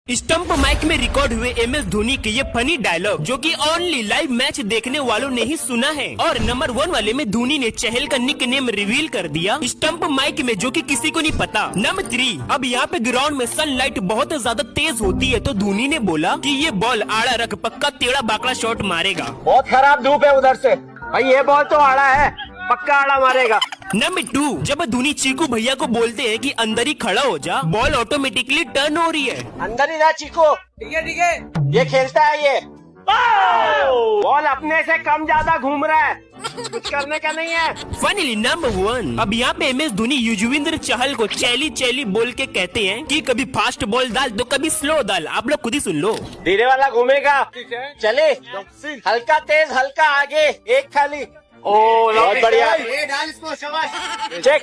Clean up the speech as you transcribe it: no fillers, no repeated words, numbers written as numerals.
Stump mic में record हुए MS Dhoni के ये फनी डायलॉग जो कि ओनली लाइव मैच देखने वालों ने ही सुना है। और नंबर 1 वाले में धोनी ने चहल का निक नेम रिवील कर दिया स्टंप माइक में, जो कि किसी को नहीं पता। नंबर 3, अब यहाँ पे ग्राउंड में सनलाइट बहुत ज्यादा तेज होती है तो धोनी ने बोला कि ये बॉल आड़ा रख, पक्का टेढ़ा बाकड़ा शॉट मारेगा। बहुत खराब धूप है उधर से भाई, ये बॉल तो आड़ा है, पक्का आड़ा मारेगा। नंबर 2, जब धोनी चीकू भैया को बोलते हैं कि अंदर ही खड़ा हो जा, बॉल ऑटोमेटिकली टर्न हो रही है। अंदर ही जा चीकू, ठीक है, ये खेलता है, ये बॉल अपने से कम ज्यादा घूम रहा है, कुछ करने का नहीं है। फाइनली नंबर 1, अब यहाँ पे MS धोनी युजवेंद्र चहल को चैली चैली बोल के कहते हैं कि कभी फास्ट बॉल डाल तो कभी स्लो डाल। आप लोग खुद ही सुन लो। धीरे वाला घूमेगा, चले हल्का तेज, हल्का आगे, एक खाली। ओ बहुत बढ़िया, चेक।